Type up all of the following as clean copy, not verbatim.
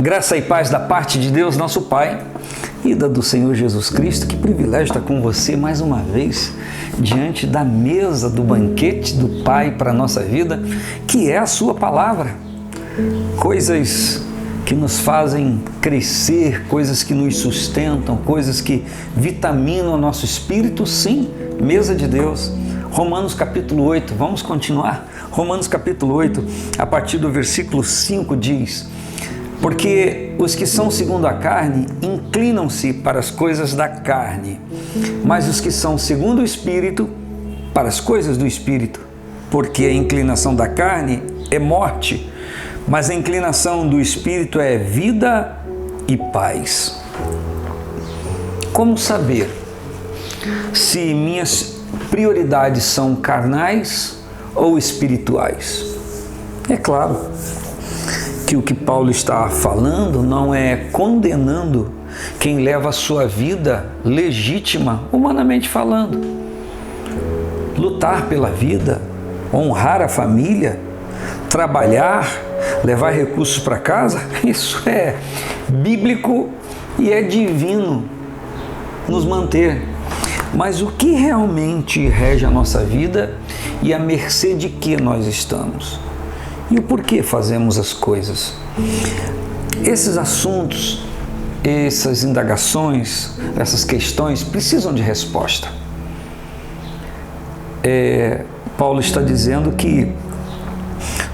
Graça e paz da parte de Deus, nosso Pai, e da do Senhor Jesus Cristo. Que privilégio estar com você mais uma vez diante da mesa do banquete do Pai para a nossa vida, que é a sua palavra. Coisas que nos fazem crescer, coisas que nos sustentam, coisas que vitaminam o nosso espírito, sim, mesa de Deus. Romanos capítulo 8, vamos continuar? Romanos capítulo 8, a partir do versículo 5 diz: porque os que são segundo a carne inclinam-se para as coisas da carne, mas os que são segundo o Espírito, para as coisas do Espírito. Porque a inclinação da carne é morte, mas a inclinação do Espírito é vida e paz. Como saber se minhas prioridades são carnais ou espirituais? É claro que o que Paulo está falando não é condenando quem leva a sua vida legítima, humanamente falando. Lutar pela vida, honrar a família, trabalhar, levar recursos para casa, isso é bíblico e é divino nos manter. Mas o que realmente rege a nossa vida e à mercê de que nós estamos? E o porquê fazemos as coisas? Esses assuntos, essas indagações, essas questões precisam de resposta. Paulo está dizendo que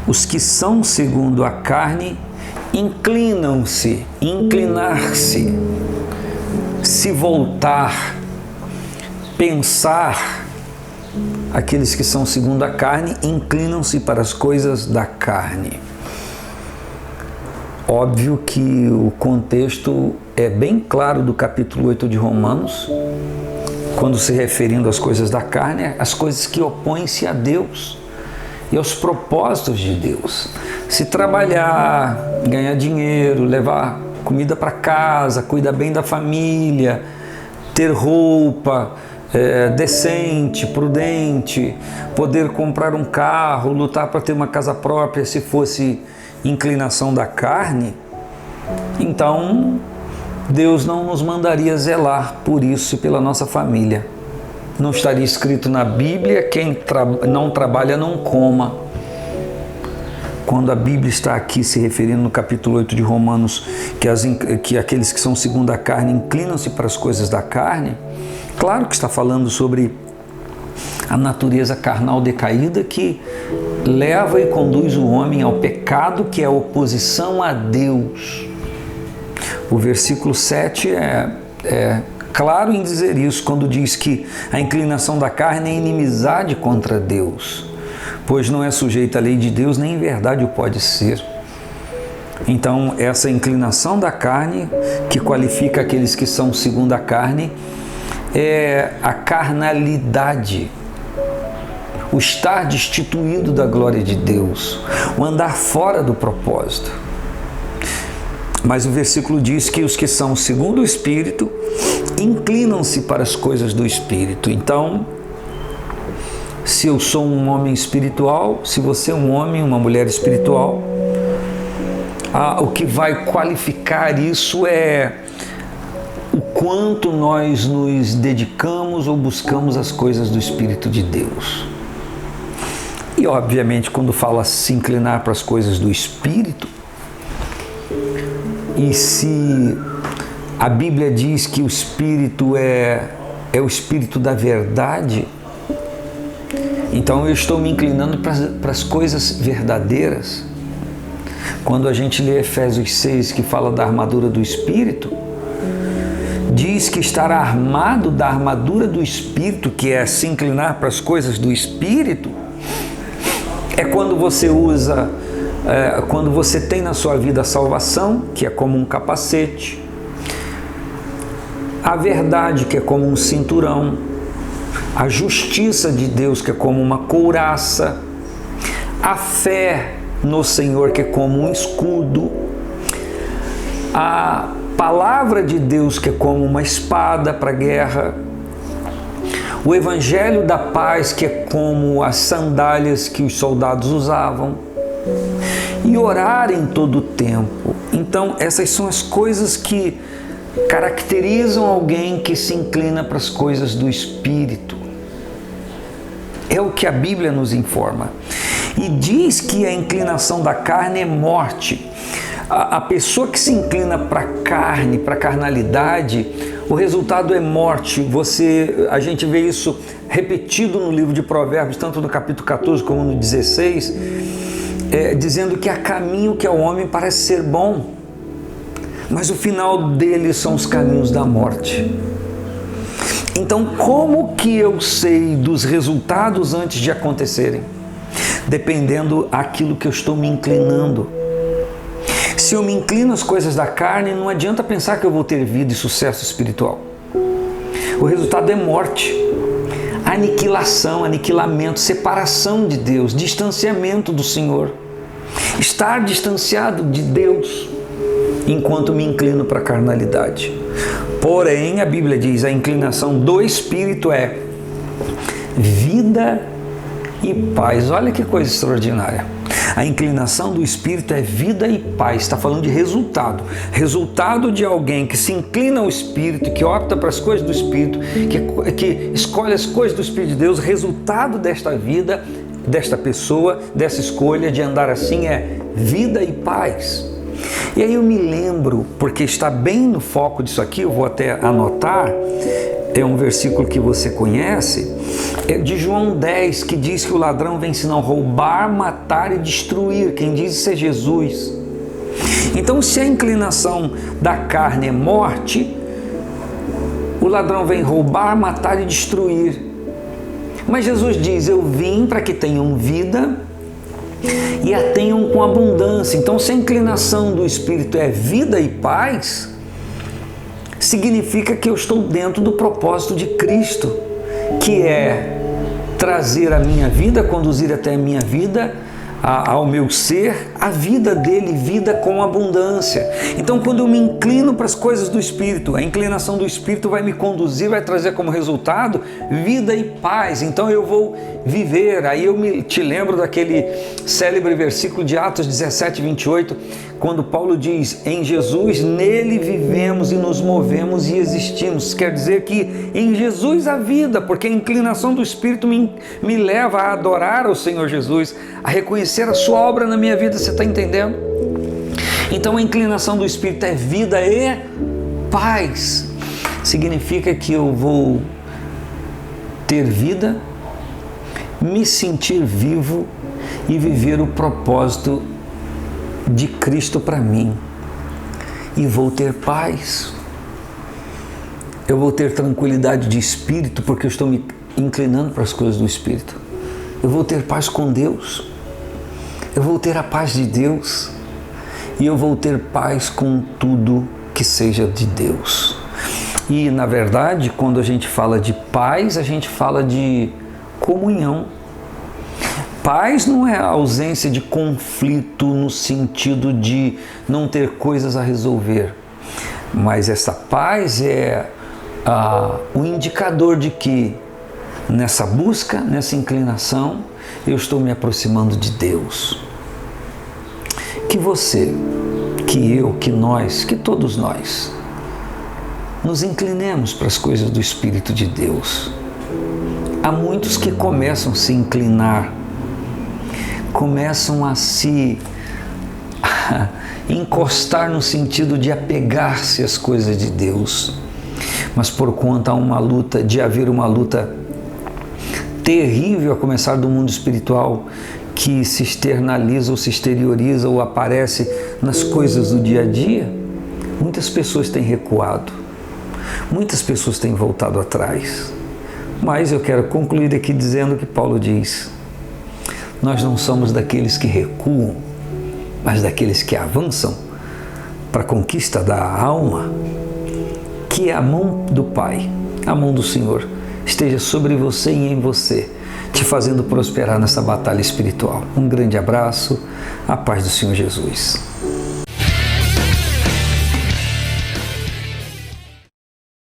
os que são segundo a carne inclinam-se, inclinar-se, se voltar, pensar. Aqueles que são segundo a carne inclinam-se para as coisas da carne. Óbvio que o contexto é bem claro do capítulo 8 de Romanos, quando se referindo às coisas da carne, as coisas que opõem-se a Deus e aos propósitos de Deus. Se trabalhar, ganhar dinheiro, levar comida para casa, cuidar bem da família, ter roupa decente, prudente, poder comprar um carro, lutar para ter uma casa própria, se fosse inclinação da carne, então Deus não nos mandaria zelar por isso e pela nossa família. Não estaria escrito na Bíblia: quem não trabalha não coma. Quando a Bíblia está aqui se referindo no capítulo 8 de Romanos que aqueles que são segundo a carne inclinam-se para as coisas da carne, claro que está falando sobre a natureza carnal decaída que leva e conduz o homem ao pecado, que é a oposição a Deus. O versículo 7 é claro em dizer isso, quando diz que a inclinação da carne é inimizade contra Deus, pois não é sujeita à lei de Deus, nem em verdade o pode ser. Então, essa inclinação da carne, que qualifica aqueles que são segundo a carne, é a carnalidade, o estar destituído da glória de Deus, o andar fora do propósito. Mas o versículo diz que os que são segundo o Espírito inclinam-se para as coisas do Espírito. Então, se eu sou um homem espiritual, se você é um homem, uma mulher espiritual, o que vai qualificar isso é o quanto nós nos dedicamos ou buscamos as coisas do Espírito de Deus. E obviamente quando fala se inclinar para as coisas do Espírito, e se a Bíblia diz que o Espírito é o Espírito da verdade, então eu estou me inclinando para as coisas verdadeiras. Quando a gente lê Efésios 6, que fala da armadura do Espírito, diz que estar armado da armadura do Espírito, que é se inclinar para as coisas do Espírito, é quando você usa, quando você tem na sua vida a salvação, que é como um capacete, a verdade, que é como um cinturão, a justiça de Deus, que é como uma couraça, a fé no Senhor, que é como um escudo, a palavra de Deus, que é como uma espada para a guerra, o evangelho da paz, que é como as sandálias que os soldados usavam, e orar em todo o tempo. Então, essas são as coisas que caracterizam alguém que se inclina para as coisas do Espírito. É o que a Bíblia nos informa. E diz que a inclinação da carne é morte. A pessoa que se inclina para a carne, para a carnalidade, o resultado é morte. A gente vê isso repetido no livro de Provérbios, tanto no capítulo 14 como no 16, dizendo que há caminho que ao homem parece ser bom, mas o final dele são os caminhos da morte. Então, como que eu sei dos resultados antes de acontecerem? Dependendo daquilo que eu estou me inclinando. Se eu me inclino às coisas da carne, não adianta pensar que eu vou ter vida e sucesso espiritual. O resultado é morte, aniquilação, aniquilamento, separação de Deus, distanciamento do Senhor. Estar distanciado de Deus enquanto me inclino para a carnalidade. Porém, a Bíblia diz, a inclinação do Espírito é vida e paz. Olha que coisa extraordinária. A inclinação do Espírito é vida e paz. Está falando de resultado. Resultado de alguém que se inclina ao Espírito, que opta para as coisas do Espírito, que escolhe as coisas do Espírito de Deus. Resultado desta vida, desta pessoa, dessa escolha de andar assim é vida e paz. E aí eu me lembro, porque está bem no foco disso aqui, eu vou até anotar, é um versículo que você conhece, é de João 10, que diz que o ladrão vem senão roubar, matar e destruir. Quem diz isso é Jesus. Então, se a inclinação da carne é morte, o ladrão vem roubar, matar e destruir. Mas Jesus diz, eu vim para que tenham vida e a tenham com abundância. Então, se a inclinação do Espírito é vida e paz, significa que eu estou dentro do propósito de Cristo, que é trazer a minha vida, conduzir até a minha vida, ao meu ser, a vida dele, vida com abundância. Então, quando eu me inclino para as coisas do Espírito, a inclinação do Espírito vai me conduzir, vai trazer como resultado vida e paz. Então eu vou viver. Aí eu te lembro daquele célebre versículo de Atos 17, 28, quando Paulo diz, em Jesus, nele vivemos e nos movemos e existimos. Quer dizer que em Jesus há vida, porque a inclinação do Espírito me leva a adorar o Senhor Jesus, a reconhecer a sua obra na minha vida. Você está entendendo? Então a inclinação do Espírito é vida e paz. Significa que eu vou ter vida, me sentir vivo e viver o propósito de Cristo para mim. E vou ter paz. Eu vou ter tranquilidade de espírito, porque eu estou me inclinando para as coisas do Espírito. Eu vou ter paz com Deus. Eu vou ter a paz de Deus. E eu vou ter paz com tudo que seja de Deus. E, na verdade, quando a gente fala de paz, a gente fala de comunhão. Paz não é a ausência de conflito no sentido de não ter coisas a resolver, mas essa paz é o indicador de que nessa busca, nessa inclinação, eu estou me aproximando de Deus. Que você, que eu, que nós, que todos nós nos inclinemos para as coisas do Espírito de Deus. Há muitos que começam a se inclinar, começam a se encostar no sentido de apegar-se às coisas de Deus, mas por conta de haver uma luta terrível a começar do mundo espiritual, que se externaliza ou se exterioriza ou aparece nas coisas do dia a dia, muitas pessoas têm recuado, muitas pessoas têm voltado atrás. Mas eu quero concluir aqui dizendo que Paulo diz: nós não somos daqueles que recuam, mas daqueles que avançam para a conquista da alma. Que a mão do Pai, a mão do Senhor, esteja sobre você e em você, te fazendo prosperar nessa batalha espiritual. Um grande abraço, a paz do Senhor Jesus.